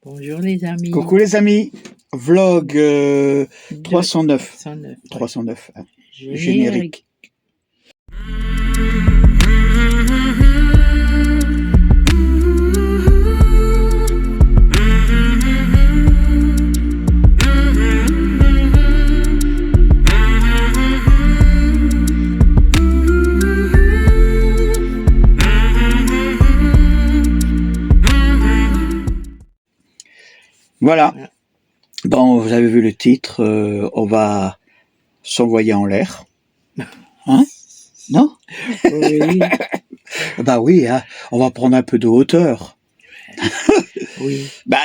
Bonjour les amis. Coucou les amis, vlog 309. 109. 309. Générique. Voilà. Bon, vous avez vu le titre, on va s'envoyer en l'air. Hein? Non? Oui. Bah oui, hein, on va prendre un peu de hauteur. Oui. Bah,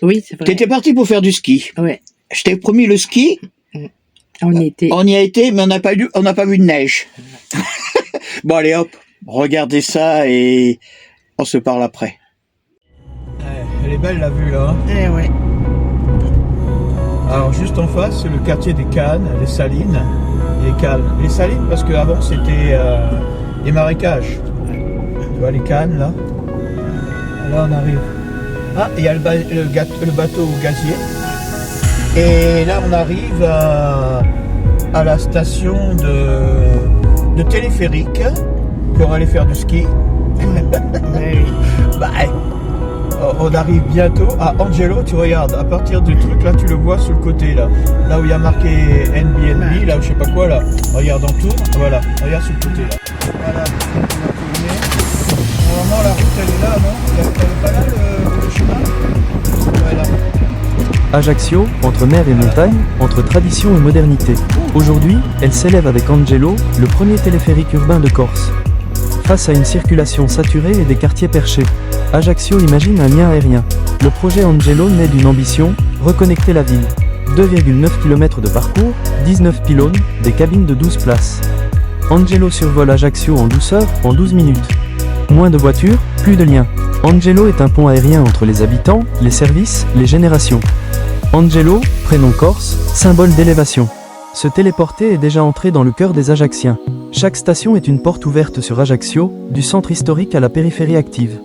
Oui, c'est vrai. t'étais parti pour faire du ski. Ouais. Je t'ai promis le ski. On y a été, mais on n'a pas vu de neige. Bon, allez hop, regardez ça et on se parle après. Elle est belle la vue là. Eh ouais. Alors juste en face, c'est le quartier des Cannes, les Salines. Il est calme. Les Salines parce qu'avant c'était des marécages. Tu vois les Cannes là. Là on arrive. Ah, il y a le bateau gazier. Et là on arrive à la station de téléphérique pour aller faire du ski. Bah, on arrive bientôt à Angelo, tu regardes, à partir du truc, là tu le vois sur le côté, là où il y a marqué Airbnb, là je sais pas quoi, là, regarde, on tourne, voilà, regarde sur le côté, là. Voilà, on va tourner. Normalement la route elle est là, non? Elle est pas là le chemin? Voilà. Ajaccio, entre mer et montagne, entre tradition et modernité. Aujourd'hui, elle s'élève avec Angelo, le premier téléphérique urbain de Corse. Face à une circulation saturée et des quartiers perchés, Ajaccio imagine un lien aérien. Le projet Angelo naît d'une ambition, reconnecter la ville. 2,9 km de parcours, 19 pylônes, des cabines de 12 places. Angelo survole Ajaccio en douceur, en 12 minutes. Moins de voitures, plus de liens. Angelo est un pont aérien entre les habitants, les services, les générations. Angelo, prénom corse, symbole d'élévation. Se téléporter est déjà entré dans le cœur des Ajacciens. Chaque station est une porte ouverte sur Ajaccio, du centre historique à la périphérie active.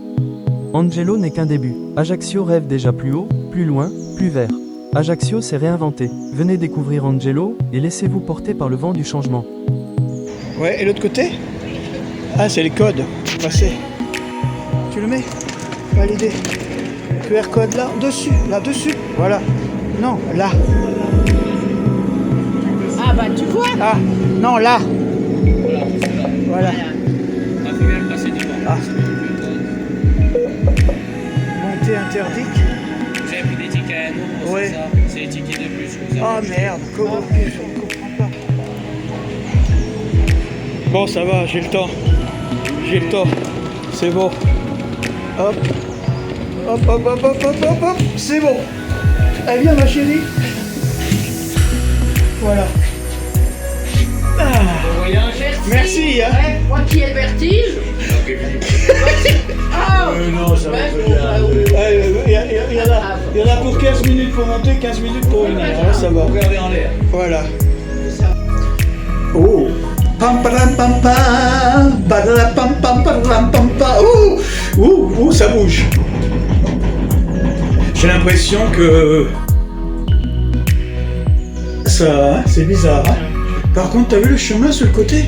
Angelo n'est qu'un début. Ajaccio rêve déjà plus haut, plus loin, plus vert. Ajaccio s'est réinventé. Venez découvrir Angelo et laissez-vous porter par le vent du changement. Ouais, et l'autre côté? Ah, c'est les codes. Passer. Tu le mets? Valider. QR code là, dessus, là-dessus. Voilà. Non, là. Ah bah tu vois. Ah, non, là. Voilà. Ah. Montée interdite. Vous avez pris des tickets à nous, Ouais. c'est ça? C'est les tickets de plus. Vous Ah avez merde, comment on comprend pas. Bon, ça va, j'ai le temps. J'ai le temps. C'est bon. Hop. Hop, hop, hop, hop, hop, hop, hop. C'est bon. Allez, viens, ma chérie. Voilà. Ah. Bon voyage. Merci, hein. Ouais, moi qui ai le vertige. Ah Non, ça va bien. Il y en a pour 15 minutes pour monter, 15 minutes pour venir. Hein, ça va. Regardez en l'air. Voilà. Oh. Pam pam pam pam. Badala pam pam pam pam pam pam. Ouh, ça bouge. J'ai l'impression que ça, c'est bizarre. Hein. Par contre, t'as vu le chemin sur le côté?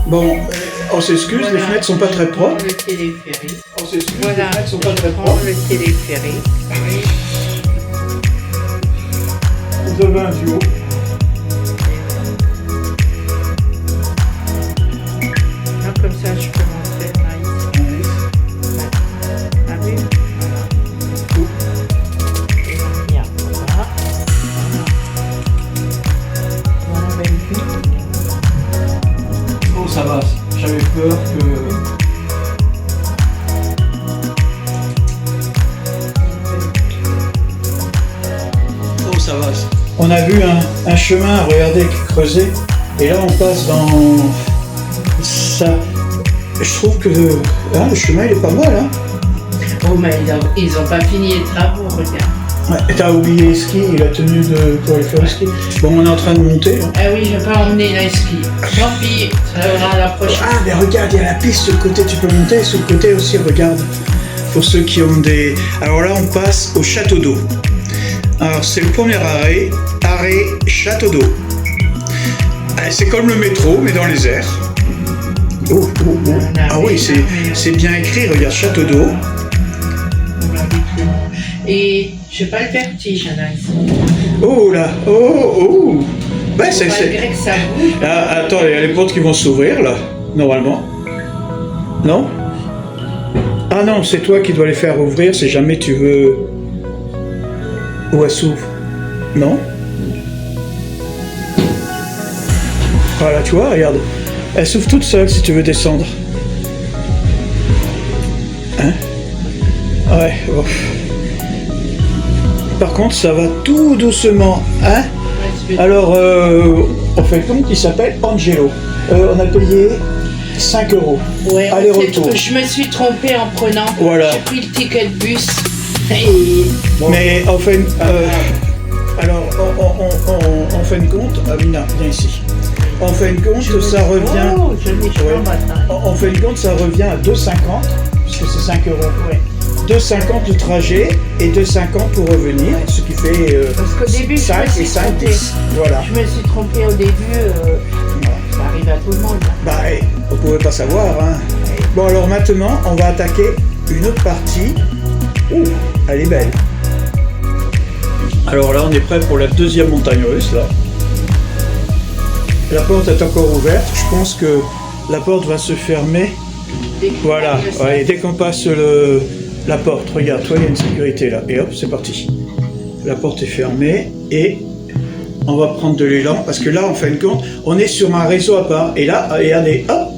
Bon, on s'excuse, Voilà. Les fenêtres sont pas très propres. Le téléphérique. On s'excuse, Voilà. les fenêtres sont pas très Prends propres. le téléphérique. Vous avez un duo. Là, comme ça, je peux montrer Maïs. T'as vu? Voilà. Et on regarde. Voilà. Voilà, belle vue. Oh, ça va. J'avais peur que... Oh, ça va. On a vu un chemin, regardez, creusé. Et là, on passe dans... Ça... Je trouve que le chemin, il est pas mal, hein. Oh, mais ils ont pas fini les travaux, regarde. Ouais, t'as oublié les skis et la tenue pour aller faire le ski. Bon, on est en train de monter. Hein. Ah oui, je vais pas emmener la ski. Tant pis, ça sera la prochaine. Ah, mais regarde, il y a la piste sur le côté, tu peux monter. Sur le côté aussi, regarde. Pour ceux qui ont des... Alors là, on passe au château d'eau. Alors, c'est le premier arrêt château d'eau. C'est comme le métro, mais dans les airs. Oh. Ah oui, c'est bien écrit, regarde, château d'eau. Et je sais pas le vertige, Anaïs. Oh là, oh. Ben, Malgré que ça bouge. Ah, attends, il y a les portes qui vont s'ouvrir, là, normalement. Non? Ah non, c'est toi qui dois les faire ouvrir si jamais tu veux... Où elles s'ouvrent. Non? Voilà, tu vois, regarde. Elles s'ouvrent toutes seules si tu veux descendre. Hein? Ouais, bon. Par contre, ça va tout doucement, hein? Alors, on fait compte qu'il s'appelle Angelo. On a payé 5 €. Ouais, aller-retour. Je me suis trompée en prenant. Voilà. J'ai pris le ticket de bus. Et... Bon. Mais en fait, alors, on fait une compte. Amina, viens ici. En fin de compte, ça revient. Oh, je l'ai chaud matin. En fin de compte, ça revient à 2,50 puisque c'est 5 €. Ouais. 2,50 le trajet et 2,50 pour revenir, ce qui fait Parce qu'au début, 5 et 5, 10. Voilà. Je me suis trompée au début. Ça arrive à tout le monde. Bah, on pouvait pas savoir. Hein. Bon, alors maintenant, on va attaquer une autre partie. Ouh, elle est belle. Alors là, on est prêt pour la deuxième montagne russe, là. La porte est encore ouverte. Je pense que la porte va se fermer. Voilà. Ouais, dès qu'on passe la porte, regarde, toi, il y a une sécurité là. Et hop, c'est parti. La porte est fermée et on va prendre de l'élan parce que là, en fin de compte, on est sur un réseau à part. Et là, regardez, hop.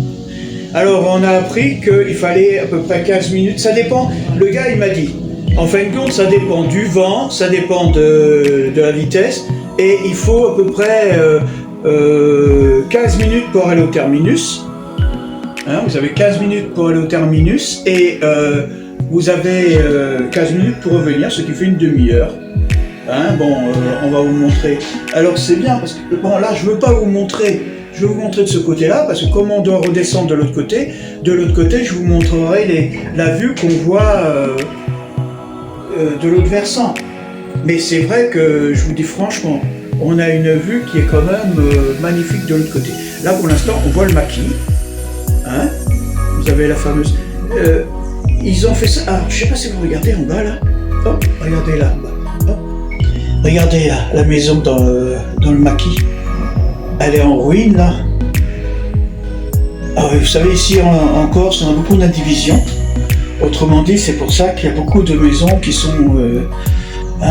Alors, on a appris qu'il fallait à peu près 15 minutes. Ça dépend. Le gars, il m'a dit. En fin de compte, ça dépend du vent, ça dépend de la vitesse. Et il faut à peu près 15 minutes pour aller au terminus. Hein, vous avez 15 minutes pour aller au terminus et vous avez 15 minutes pour revenir, ce qui fait une demi-heure. Hein, bon, on va vous montrer. Alors c'est bien parce que bon là, je veux pas vous montrer. Je vais vous montrer de ce côté-là parce que comme on doit redescendre de l'autre côté, je vous montrerai la vue qu'on voit de l'autre versant. Mais c'est vrai que je vous dis franchement, on a une vue qui est quand même magnifique de l'autre côté. Là pour l'instant, on voit le maquis. Hein, vous avez la fameuse. Ils ont fait ça. Ah, je sais pas si vous regardez en bas là. Hop, regardez là. Hop. Regardez là, la maison dans le maquis. Elle est en ruine là. Ah, vous savez, ici en Corse, on a beaucoup d'indivisions. Autrement dit, c'est pour ça qu'il y a beaucoup de maisons qui sont.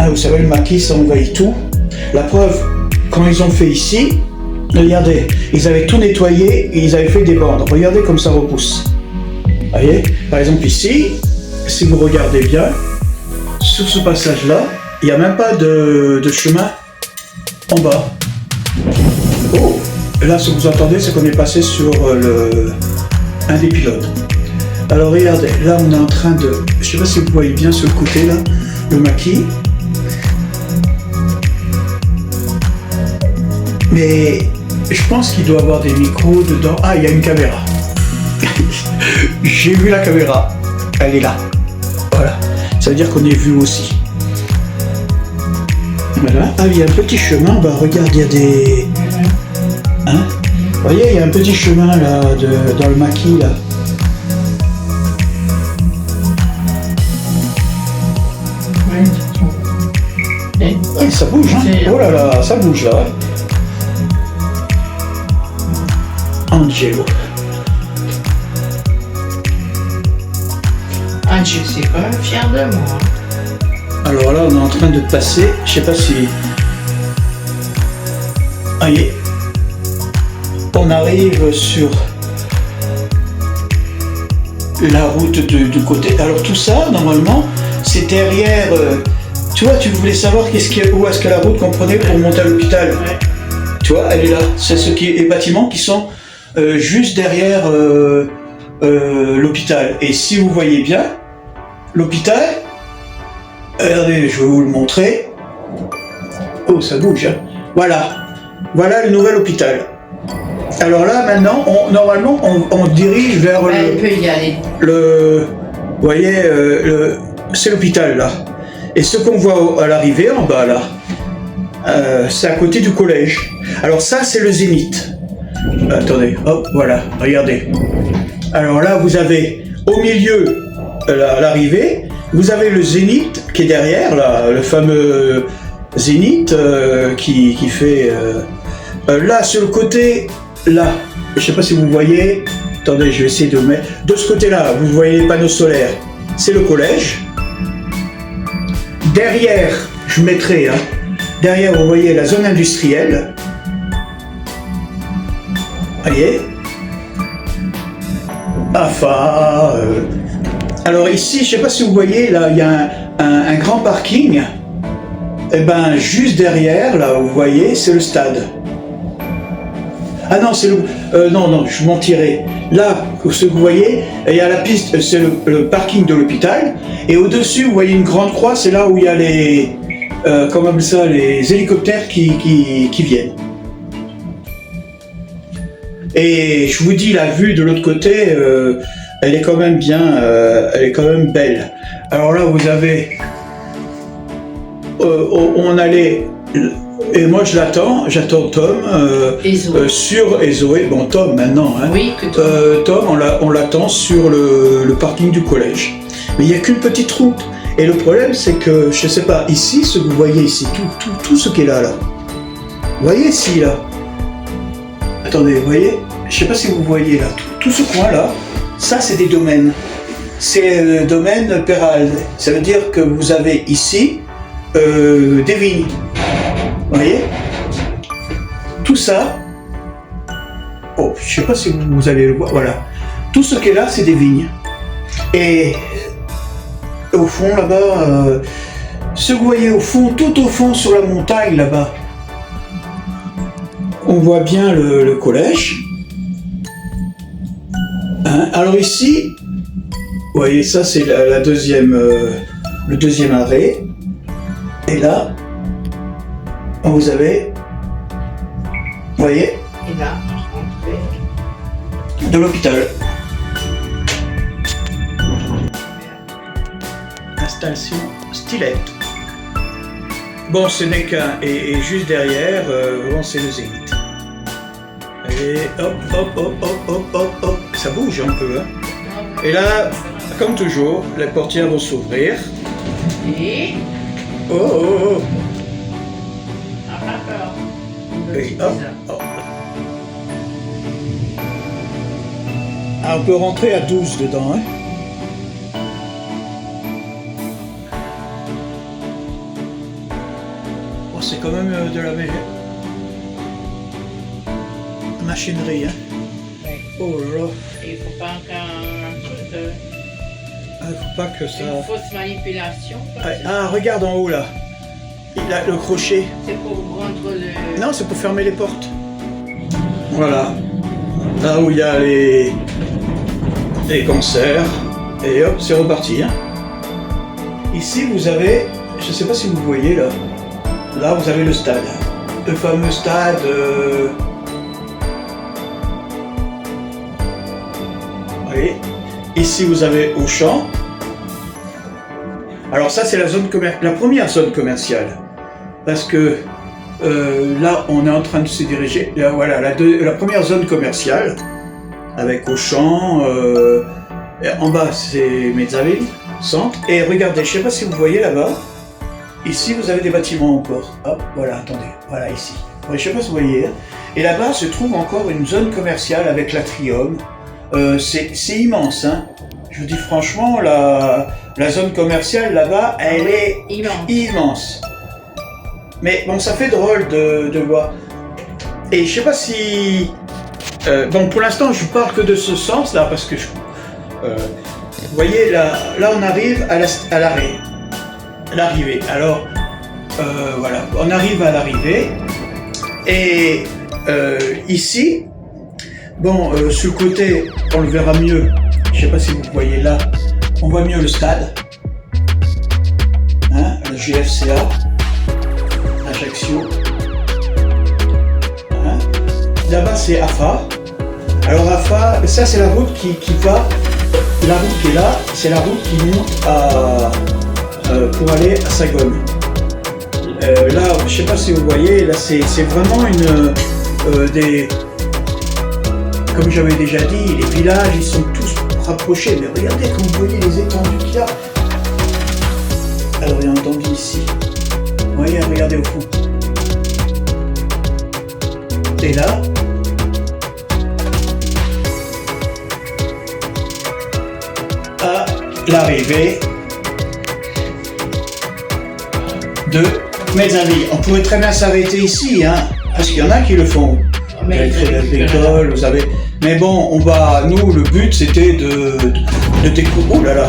Vous savez, le maquis, ça envahit tout. La preuve, quand ils ont fait ici, regardez, ils avaient tout nettoyé et ils avaient fait des bandes. Regardez comme ça repousse. Vous voyez, par exemple ici, si vous regardez bien, sur ce passage-là, il n'y a même pas de chemin en bas. Oh, là, ce que vous entendez, c'est qu'on est passé sur un des pilotes. Alors regardez, là on est en train de... Je ne sais pas si vous voyez bien sur le côté là, le maquis. Mais je pense qu'il doit y avoir des micros dedans. Ah, il y a une caméra. J'ai vu la caméra. Elle est là. Voilà. Ça veut dire qu'on est vu aussi. Voilà. Ah, il y a un petit chemin. Bah, regarde, il y a des... Hein? Vous voyez, il y a un petit chemin là, dans le maquis là. Ouais, ça bouge, hein? Oh là là, ça bouge là. Angelo. Ah, je suis quand même fier de moi. Alors là, on est en train de passer, je sais pas si... Voyez, on arrive sur la route du côté. Alors tout ça, normalement, c'est derrière... tu vois, tu voulais savoir où est-ce que la route qu'on prenait pour monter à l'hôpital. Ouais. Tu vois, elle est là. C'est les bâtiments qui sont juste derrière l'hôpital. Et si vous voyez bien, l'hôpital, Regardez, je vais vous le montrer. Oh, ça bouge, hein. Voilà. Voilà le nouvel hôpital. Alors là, maintenant, normalement, on dirige vers Elle peut y aller. vous voyez, c'est l'hôpital, là. Et ce qu'on voit à l'arrivée, en bas, là, c'est à côté du collège. Alors ça, c'est le Zénith. Attendez, hop, voilà, regardez. Alors là, vous avez, au milieu, à l'arrivée, vous avez le Zénith qui est derrière, là, le fameux Zénith qui fait... là, sur le côté, là, je ne sais pas si vous voyez, attendez, je vais essayer de vous mettre... De ce côté-là, vous voyez les panneaux solaires, c'est le collège. Derrière, je mettrai, hein, derrière, vous voyez la zone industrielle. Voyez. Enfin, alors ici, je ne sais pas si vous voyez, là, il y a un grand parking. Et ben, juste derrière, là, vous voyez, c'est le stade. Ah non, c'est le... non, je mentirais. Là, ce que vous voyez, il y a la piste, c'est le parking de l'hôpital. Et au-dessus, vous voyez une grande croix, c'est là où il y a les... comment on appelle ça, les hélicoptères qui viennent. Et je vous dis, la vue de l'autre côté, elle est quand même bien, elle est quand même belle. Alors là, vous avez... on allait... Et moi, j'attends Tom et Zoé. Bon, Tom maintenant. Hein. Oui, que Tom, on l'attend sur le parking du collège. Mais il n'y a qu'une petite route. Et le problème, c'est que, je ne sais pas, ici, ce que vous voyez ici, tout ce qui est là. Vous voyez ici, là. Attendez, vous voyez? Je ne sais pas si vous voyez là. Tout ce coin-là, ça, c'est des domaines. C'est le domaine Peralde. Ça veut dire que vous avez ici des vignes. Vous voyez? Tout ça, oh, je ne sais pas si vous allez le voir, voilà. Tout ce qui est là, c'est des vignes. Et au fond, là-bas, ce que vous voyez au fond, tout au fond sur la montagne, là-bas, on voit bien le collège. Hein? Alors ici, vous voyez, ça c'est le deuxième arrêt. Et là, vous avez, vous voyez, Et là, de l'hôpital. Installation Stylette. Bon, ce n'est qu'un, et juste derrière, bon, c'est le Zénith. Et hop, hop, hop, hop, hop, hop, hop, ça bouge un peu. Hein. Et là, comme toujours, les portières vont s'ouvrir. Et... Oh, oh, oh. Et hop, hop. Ah, on peut rentrer à 12 dedans, hein. Oh, c'est quand même de la machinerie, hein. Oh là là. Il faut pas qu'un... Ah, faut pas que ça... Une fausse manipulation. Ah, regarde en haut là. Il a le crochet. C'est pour rendre le... Non, c'est pour fermer les portes. Voilà. Là où il y a les concerts. Et hop, c'est reparti. Hein. Ici, vous avez... Je ne sais pas si vous voyez là. Là, vous avez le stade. Le fameux stade... Vous voyez. Ici, vous avez Auchan. Alors ça, c'est la première zone commerciale. Parce que là, on est en train de se diriger... Voilà, la première zone commerciale, avec Auchan. En bas, c'est Mezzaville, centre. Et regardez, je ne sais pas si vous voyez là-bas. Ici, vous avez des bâtiments encore. Hop, voilà, attendez. Voilà, ici. Je ne sais pas si vous voyez. Hein. Et là-bas, se trouve encore une zone commerciale avec l'Atrium. C'est immense, hein. Je vous dis franchement, la zone commerciale là-bas, elle est immense. Mais bon, ça fait drôle de voir. Et je sais pas si... bon, pour l'instant, je parle que de ce sens-là, parce que... vous voyez, là on arrive à l'arrivée. Alors, voilà, on arrive à l'arrivée. Et ici... Bon, sur le côté, on le verra mieux. Je ne sais pas si vous voyez là, on voit mieux le stade. Hein? le GFCA, Ajaccio. Hein? Là-bas c'est AFA. Alors AFA, ça c'est la route qui va, la route qui est là, c'est la route qui monte pour aller à Sagone. Là, je sais pas si vous voyez, là c'est vraiment des... Comme j'avais déjà dit, les villages ils sont tous rapprochés, mais regardez quand vous voyez les étendues qu'il y a. Alors il y a un étendue ici. Vous voyez, regardez au fond. Et là, à l'arrivée de Mezzanville. On pourrait très bien s'arrêter ici, hein, parce qu'il y en a qui le font. Vous avez fait l'école, vous avez... Mais bon, nous, le but, c'était de découvrir le...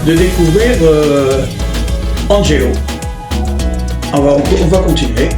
de découvrir Angelo. On va continuer.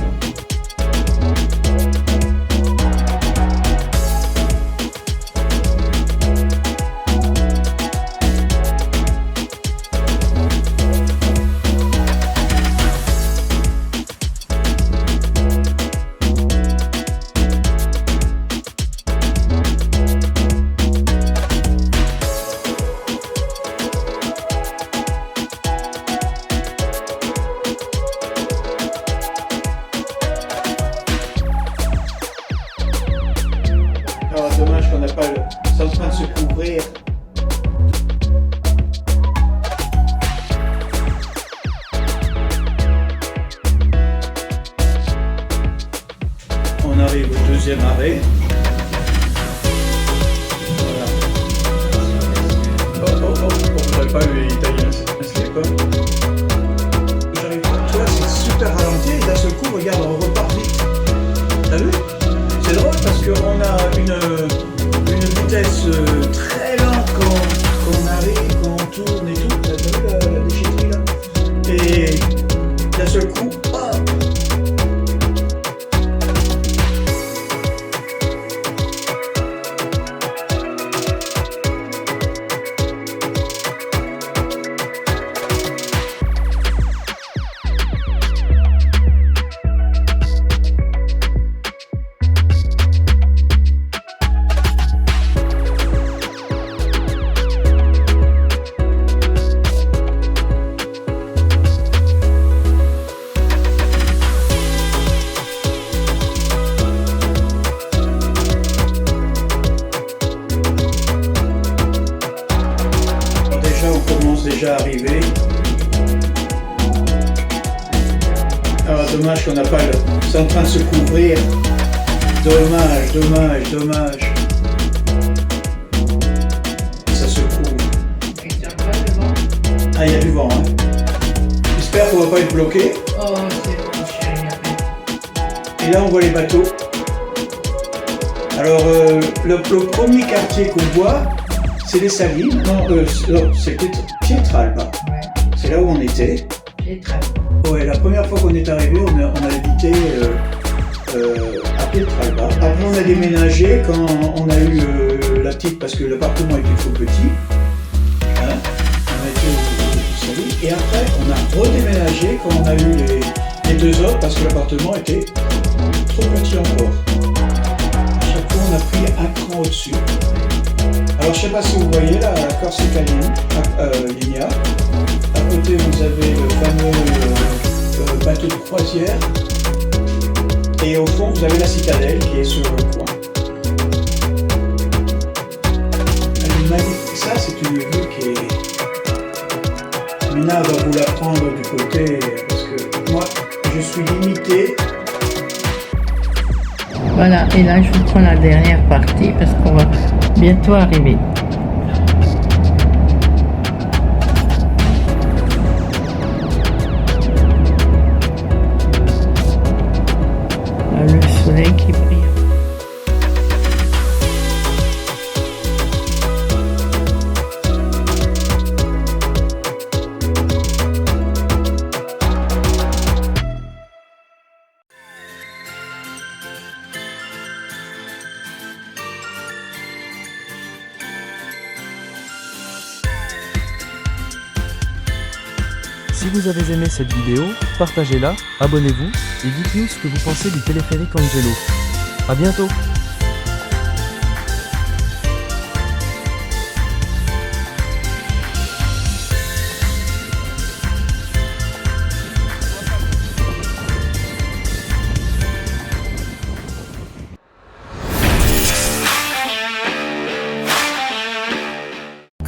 Dommage qu'on n'a pas le... C'est en train de se couvrir. On arrive au deuxième arrêt. Voilà. On ne pas les Italiens, c'est pas. J'arrive pas. Tu vois, c'est super ralenti et d'un seul coup, regarde, on repart vite. T'as vu? C'est drôle parce qu'on a une vitesse très lente quand on arrive, quand on tourne et tout. T'as vu la déchetterie là? Et d'un seul coup, hop! Déjà arrivé. Alors dommage qu'on n'a pas le... C'est en train de se couvrir. Dommage. Ça se couvre. Ah, il y a du vent, hein. J'espère qu'on va pas être bloqué. Oh, c'est bon, chérie. Et là, on voit les bateaux. Alors, le premier quartier qu'on voit, c'est les Salines. Non, c'est Pietralba. Ouais. C'est là où on était. Pietralba. Ouais, la première fois qu'on est arrivé, on a habité à Pietralba. Après, on a déménagé quand on a eu la petite, parce que l'appartement était trop petit. Hein, on a été au Salines. Et après, on a redéménagé quand on a eu les deux autres, parce que l'appartement était trop petit encore. À chaque fois, on a pris un cran au-dessus. Alors, je ne sais pas si vous voyez là, la Corsica Linea. À côté, vous avez le fameux bateau de croisière. Et au fond, vous avez la citadelle qui est sur le coin. Elle est magnifique. Ça, c'est une vue qui est... Mina va vous la prendre du côté, parce que moi, je suis limité. Voilà, et là je vous prends la dernière partie parce qu'on va bientôt arriver. Là, le soleil qui brille. Si vous avez aimé cette vidéo, partagez-la, abonnez-vous, et dites-nous ce que vous pensez du téléphérique Angelo. A bientôt!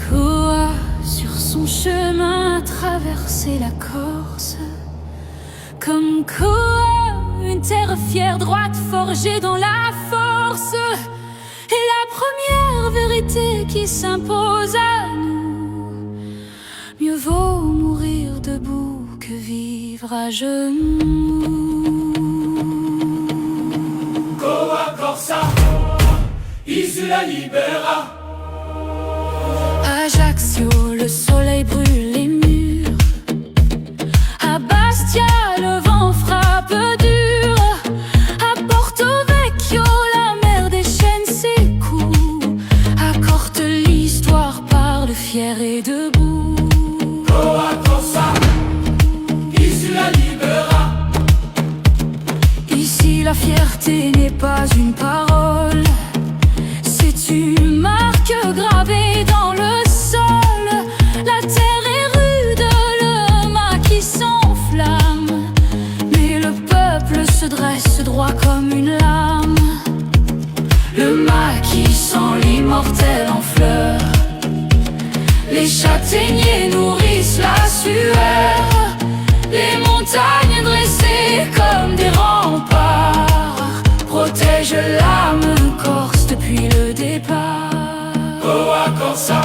Quoi sur son chemin traverser la Corse, comme quoi une terre fière, droite, forgée dans la force, et la première vérité qui s'impose à nous. Mieux vaut mourir debout que vivre à genoux. Coa Corsa, Isula Libera. Ajaccio, le soleil brûle les murs. À Bastia, le vent frappe dur. À Porto Vecchio, la mer déchaîne ses coups. À Corte, l'histoire parle fière et debout. Coa Corsa, Isula Libera. Ici, la fierté n'est pas une parole, c'est une marque gravée dans le sol. La terre est rude, le maquis s'enflamme, mais le peuple se dresse droit comme une lame. Le maquis sent l'immortel en fleurs. Les châtaigniers nourrissent la sueur. Les montagnes dressées comme des remparts protègent l'âme corse depuis le départ. Coa Corsa,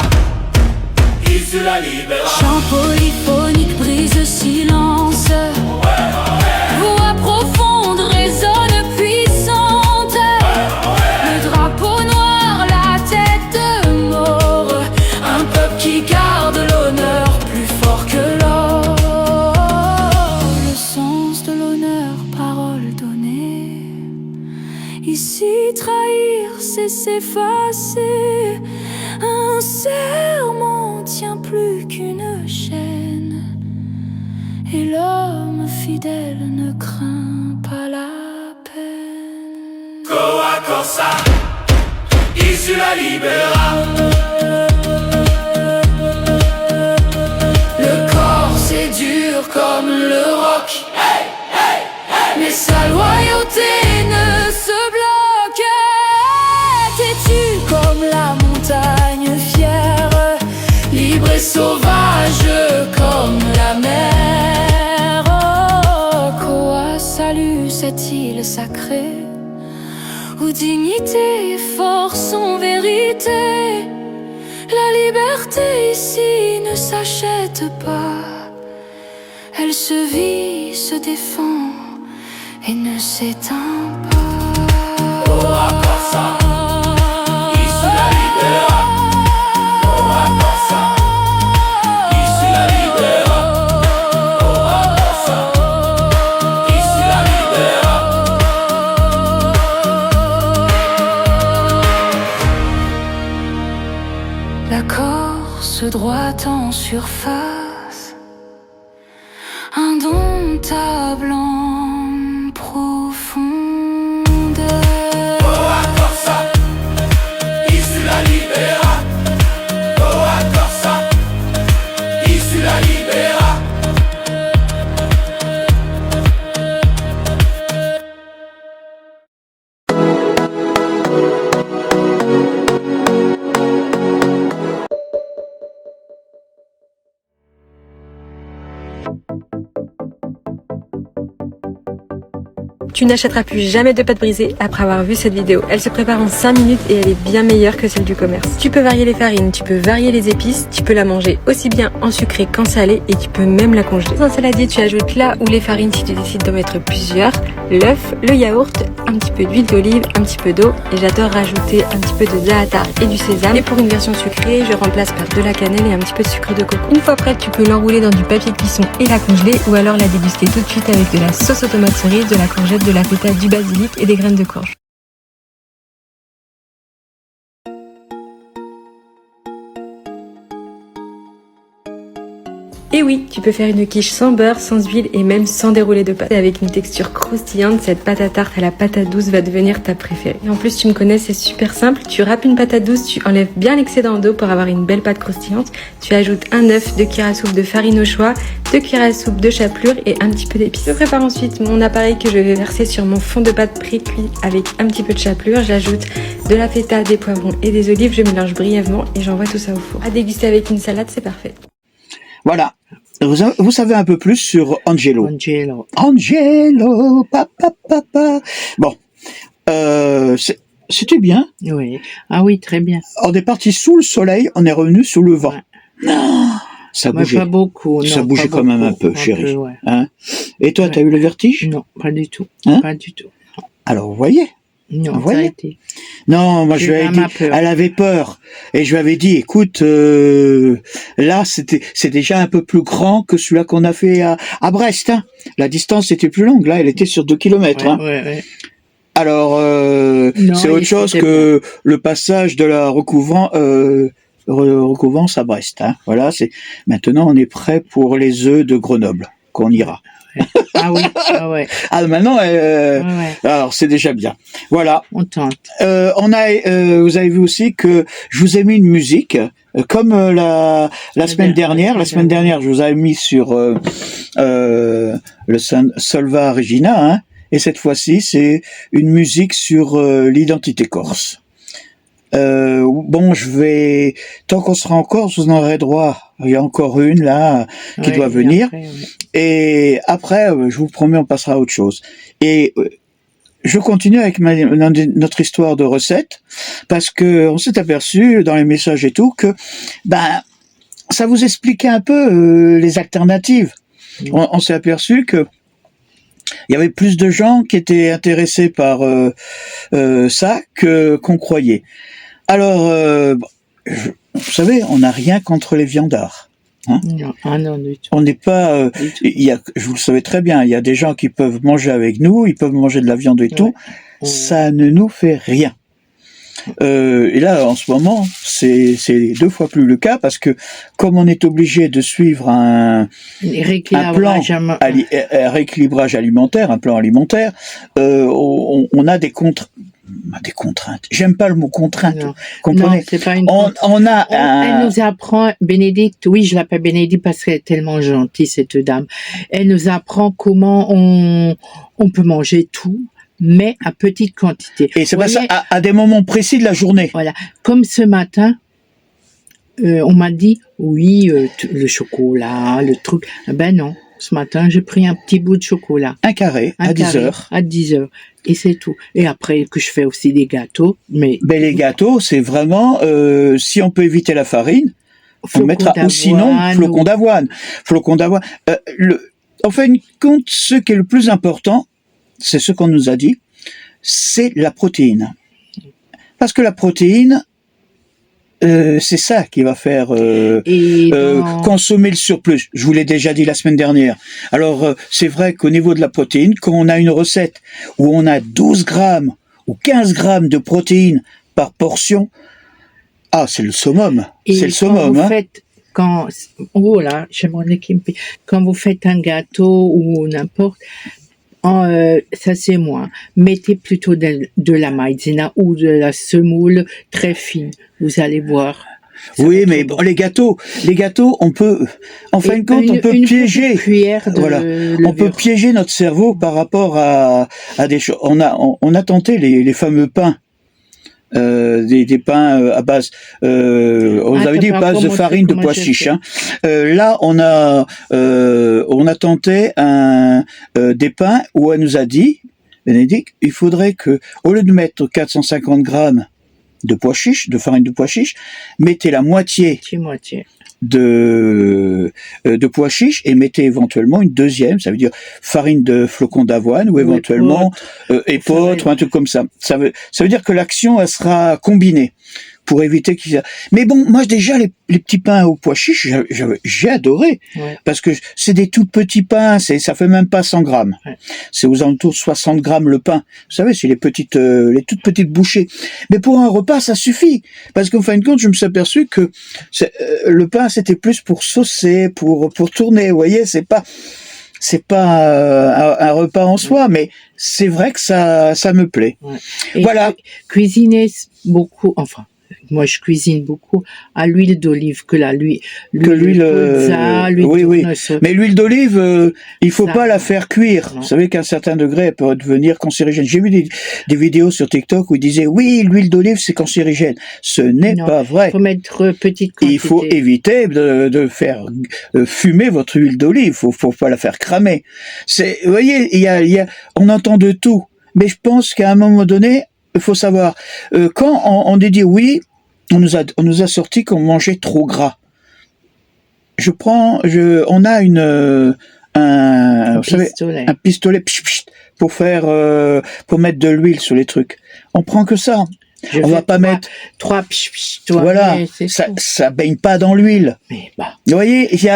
Isula Libera. Chant polyphonique brise le silence. Voix profonde résonne puissante. Le drapeau noir, la tête de mort. Un peuple qui garde l'honneur plus fort que l'or. Le sens de l'honneur, parole donnée. Ici trahir, c'est s'effacer. Un serment tient plus qu'une chaîne, et l'homme fidèle ne craint pas la peine. Coa Corsa, Isula Libera. Le corps est dur comme le roc, mais sa loyauté ne se bloque. Têtu comme la montagne fière, libre et sauvage comme la mer. Oh, Coa salue cette île sacrée, où dignité et force sont vérité. La liberté ici ne s'achète pas, elle se vit, se défend et ne s'éteint pas. Coa Corsa, Isula Libera. Coa Corsa, Isula Libera. Coa Corsa, Isula Libera. La Corse droite en surface, indomptable en profondeur. Coa Corsa, Isula Libera. Coa Corsa, Isula Libera. Tu n'achèteras plus jamais de pâte brisée après avoir vu cette vidéo. Elle se prépare en 5 minutes et elle est bien meilleure que celle du commerce. Tu peux varier les farines, tu peux varier les épices, tu peux la manger aussi bien en sucré qu'en salé et tu peux même la congeler. Dans un saladier, tu ajoutes là ou les farines si tu décides d'en mettre plusieurs, l'œuf, le yaourt, un petit peu d'huile d'olive, un petit peu d'eau et j'adore rajouter un petit peu de za'atar et du sésame. Et pour une version sucrée, je remplace par de la cannelle et un petit peu de sucre de coco. Une fois prête, tu peux l'enrouler dans du papier de cuisson et la congeler ou alors la déguster tout de suite avec de la sauce aux tomates cerises, de la courgette, de la feta, du basilic et des graines de courge. Et oui, tu peux faire une quiche sans beurre, sans huile et même sans dérouler de pâte. Avec une texture croustillante, cette pâte à tarte à la patate douce va devenir ta préférée. Et en plus, tu me connais, c'est super simple. Tu râpes une patate douce, tu enlèves bien l'excédent d'eau pour avoir une belle pâte croustillante. Tu ajoutes un œuf, 2 cuillères à soupe de farine au choix, 2 cuillères à soupe de chapelure et un petit peu d'épices. Je prépare ensuite mon appareil que je vais verser sur mon fond de pâte pré-cuit avec un petit peu de chapelure. J'ajoute de la feta, des poivrons et des olives. Je mélange brièvement et j'envoie tout ça au four. À déguster avec une salade, c'est parfait. Voilà. Vous savez un peu plus sur Angelo. Angelo, papa, papa. Bon, c'était bien. Oui. Ah oui, très bien. On est parti sous le soleil, on est revenu sous le vent. Ouais. Ça Ouais, bougeait. pas beaucoup. Ça non, bougeait pas quand même un beaucoup, peu, chérie. ouais. Hein? Et toi, t'as eu le vertige? Non, pas du tout. Hein? Pas du tout. Alors, vous voyez? Non, Vous ça a voyez? été. Non, moi je lui avais dit, vraiment peur. elle avait peur, et je lui avais dit, écoute, là c'est déjà un peu plus grand que celui-là qu'on a fait à Brest. Hein. La distance était plus longue, là elle était sur 2 kilomètres. Ouais, Hein. ouais. Alors Non, c'est autre chose c'était que le passage de la recouvrance à Brest. Hein. Voilà, c'est maintenant on est prêt pour les œufs de Grenoble qu'on ira. Ah oui, ah ouais. Ah maintenant, Ouais. alors c'est déjà bien. Voilà. On tente. On a, vous avez vu aussi que je vous ai mis une musique, comme la semaine dernière. La semaine dernière, je vous avais mis sur le Solva Regina, hein, et cette fois-ci, c'est une musique sur l'identité corse. Bon, tant qu'on sera en Corse, vous en aurez droit. Il y a encore une là qui doit venir. Après, ouais. Et après, je vous promets, on passera à autre chose. Et je continue avec notre histoire de recette, parce que on s'est aperçu dans les messages et tout que, ça vous expliquait un peu les alternatives. On s'est aperçu que il y avait plus de gens qui étaient intéressés par ça qu'on croyait. Alors, vous savez, on n'a rien contre les viandards. Hein? Non, ah non, du tout. On n'est pas, Du tout. vous le savez très bien, il y a des gens qui peuvent manger avec nous, ils peuvent manger de la viande et tout, ça ne nous fait rien. Et là, en ce moment, c'est 2 fois plus le cas parce que comme on est obligé de suivre un rééquilibrage alimentaire, un plan alimentaire, on a des contraintes. J'aime pas le mot contrainte. Non. Comprenez? Non, c'est pas une Elle nous apprend, Bénédicte, oui, je l'appelle Bénédicte parce qu'elle est tellement gentille, cette dame. Elle nous apprend comment on peut manger tout, mais à petite quantité. Et c'est pas ça, Voyez, à des moments précis de la journée. voilà. Comme ce matin, on m'a dit, oui, le chocolat, le truc. Ben non. Ce matin, j'ai pris un petit bout de chocolat. Un carré, à 10 heures. À 10 heures. Et c'est tout. Et après, que je fais aussi des gâteaux, mais... Ben, les gâteaux, c'est vraiment, si on peut éviter la farine, on mettra, ou sinon, flocons d'avoine. Flocons d'avoine. En fin de compte, ce qui est le plus important, c'est ce qu'on nous a dit, c'est la protéine. Parce que la protéine, c'est ça qui va faire consommer le surplus. Je vous l'ai déjà dit la semaine dernière. Alors, c'est vrai qu'au niveau de la protéine, quand on a une recette où on a 12 grammes ou 15 grammes de protéines par portion, c'est le summum. C'est le summum. Oh là, j'ai mon nez qui me pique. Quand vous faites un gâteau ou n'importe, ça c'est moi. Mettez plutôt de la maïzena ou de la semoule très fine. Vous allez voir. Oui, mais bon, les gâteaux, on peut, en fin de compte, on peut piéger. On peut piéger notre cerveau par rapport à des choses. On a tenté les fameux pains. Des pains à base, on avait dit base de farine de pois chiches. Hein. Là, on a tenté des pains où elle nous a dit, Bénédicte, il faudrait que, au lieu de mettre 450 grammes de pois chiches, de farine de pois chiches, mettez la moitié de pois chiches et mettez éventuellement une deuxième, ça veut dire farine de flocons d'avoine ou éventuellement épeautre ou un truc comme ça. Ça veut dire que l'action elle sera combinée pour éviter qu'il y a... Mais bon, moi déjà les petits pains au pois chiche, j'ai adoré, parce que c'est des tout petits pains, ça fait même pas 100 grammes. C'est aux alentours de 60 grammes le pain. Vous savez, c'est les toutes petites bouchées. Mais pour un repas, ça suffit, parce qu'en fin de compte, je me suis aperçu que le pain c'était plus pour saucer, pour tourner. Vous voyez, c'est pas un repas en soi, mais c'est vrai que ça me plaît. Et voilà. Cuisiner beaucoup, enfin, moi je cuisine beaucoup à l'huile d'olive, l'huile oui. Mais l'huile d'olive, il faut Ça, pas la faire cuire. Non. Vous savez qu'à un certain degré, elle peut devenir cancérigène. J'ai vu des vidéos sur TikTok où ils disaient oui, l'huile d'olive c'est cancérigène. Ce n'est Non, pas vrai. il faut mettre petite quantité. Il faut éviter de faire fumer votre huile d'olive. Faut pas la faire cramer. Vous voyez, on entend de tout. Mais je pense qu'à un moment donné, il faut savoir, quand on dit oui, on nous a sorti qu'on mangeait trop gras. On a un pistolet pour mettre de l'huile sur les trucs. On prend que ça. On va pas mettre 3 voilà, ça baigne pas dans l'huile. Mais bah, vous voyez, il y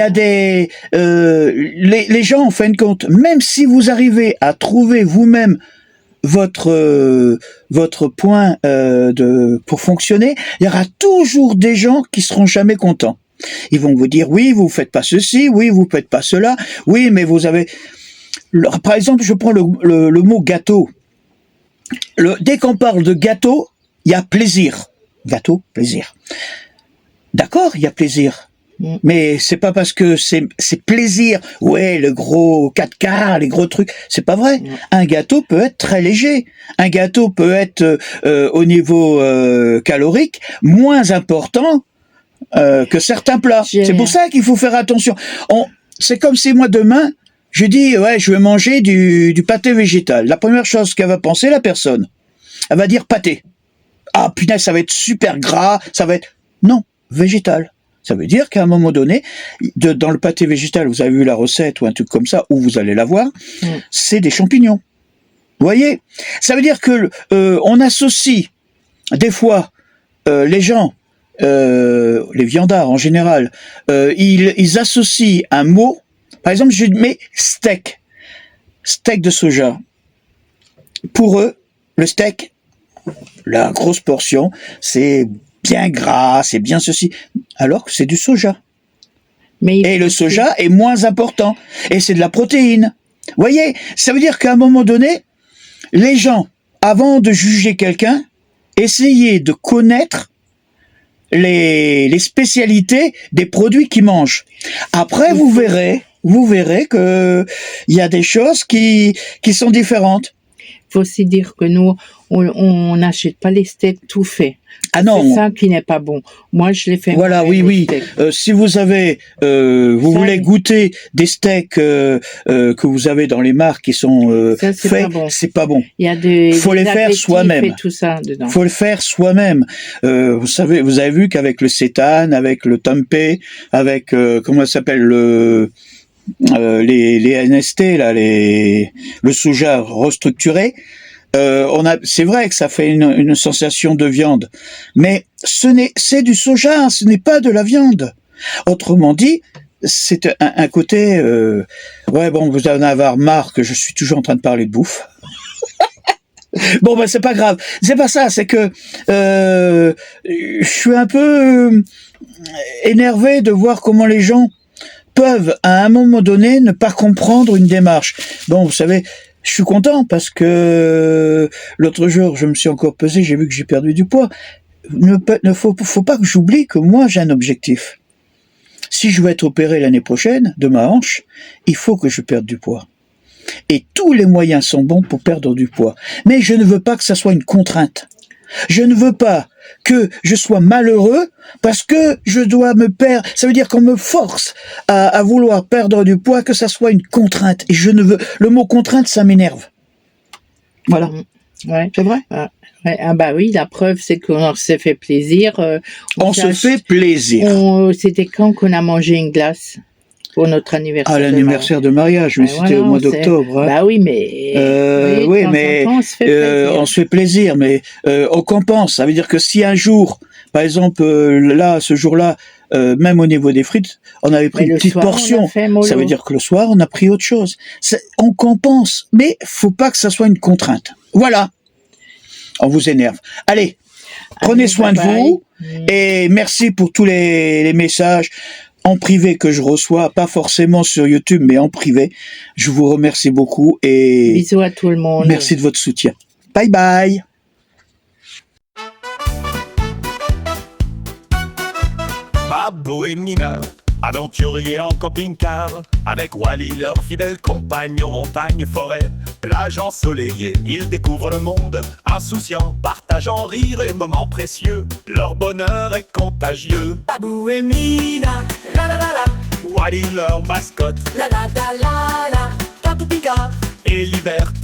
a des les gens en fin de compte, même si vous arrivez à trouver vous-même votre point pour fonctionner, il y aura toujours des gens qui seront jamais contents. Ils vont vous dire oui, vous faites pas ceci, oui, vous faites pas cela, oui, mais vous avez par exemple, je prends le mot gâteau. Dès qu'on parle de gâteau, il y a plaisir. Gâteau, plaisir. D'accord, il y a plaisir. Mais c'est pas parce que c'est plaisir, ouais, le gros 4 quarts, les gros trucs, c'est pas vrai. Un gâteau peut être très léger. Un gâteau peut être au niveau calorique moins important que certains plats. C'est pour ça qu'il faut faire attention. C'est comme si moi demain, je dis ouais, je vais manger du pâté végétal. La première chose qu'elle va penser la personne, elle va dire pâté. Ah punaise, ça va être super gras, ça va être non, végétal. Ça veut dire qu'à un moment donné, dans le pâté végétal, vous avez vu la recette ou un truc comme ça, où vous allez la voir, c'est des champignons. Vous voyez ? Ça veut dire que on associe des fois les gens, les viandards en général, ils associent un mot. Par exemple, je mets steak de soja. Pour eux, le steak, la grosse portion, c'est bien gras, c'est bien ceci, alors que c'est du soja. Et le soja est moins important, et c'est de la protéine. Vous voyez, ça veut dire qu'à un moment donné, les gens, avant de juger quelqu'un, essayez de connaître les spécialités des produits qu'ils mangent. Après, vous verrez que il y a des choses qui sont différentes. Il faut aussi dire que nous, on n'achète pas les steaks tout faits. Ah non. C'est ça qui n'est pas bon. Moi, je les fais. Voilà, oui. Si vous avez, vous voulez goûter des steaks que vous avez dans les marques qui sont faits, c'est pas bon. Il y a faut les faire soi-même. Tout ça dedans. Faut le faire soi-même. Vous avez vu qu'avec le sétane, avec le tempeh, avec comment ça s'appelle les NST là, le soja restructuré. C'est vrai que ça fait une sensation de viande, mais c'est du soja, ce n'est pas de la viande. Autrement dit, c'est un côté. Ouais, bon, vous en avez marre que je suis toujours en train de parler de bouffe. Bon, ben c'est pas grave. C'est pas ça. C'est que je suis un peu énervé de voir comment les gens peuvent, à un moment donné, ne pas comprendre une démarche. Bon, vous savez. Je suis content parce que l'autre jour, je me suis encore pesé, j'ai vu que j'ai perdu du poids. Ne faut pas que j'oublie que moi, j'ai un objectif. Si je veux être opéré l'année prochaine de ma hanche, il faut que je perde du poids. Et tous les moyens sont bons pour perdre du poids. Mais je ne veux pas que ça soit une contrainte. Je ne veux pas que je sois malheureux parce que je dois me perdre. Ça veut dire qu'on me force à vouloir perdre du poids, que ça soit une contrainte. Et je ne veux. Le mot contrainte, ça m'énerve. Voilà. Ouais. C'est vrai. Ouais. Ah bah oui, la preuve, c'est qu'on s'est fait plaisir. On se fait plaisir. C'était quand qu'on a mangé une glace? pour notre anniversaire. À l'anniversaire de mariage, mais c'était voilà, au mois on s'est- d'octobre. Hein. Bah oui, mais Oui, de temps mais en temps, on se fait plaisir. on se fait plaisir, mais on compense. Ça veut dire que si un jour, par exemple, là, ce jour-là, même au niveau des frites, on avait pris Mais une le petite soir, on a portion. fait mollo. Ça veut dire que le soir, on a pris autre chose. On compense, mais faut pas que ça soit une contrainte. Voilà. On vous énerve. Allez, prenez Allez, soin de bye vous bye. et merci pour tous les messages en privé que je reçois, pas forcément sur YouTube, mais en privé. Je vous remercie beaucoup et Bisous à tout le monde. merci de votre soutien. Bye bye. Babo et Nina, aventuriers en camping-car, avec Wally, leur fidèle compagnon, montagne, forêt, plage ensoleillée, ils découvrent le monde, insouciants, partageant rire et moments précieux, leur bonheur est contagieux. Babou et Nina, la la la la, Wally leur mascotte, la la la la la, Papou Pika, et liberté.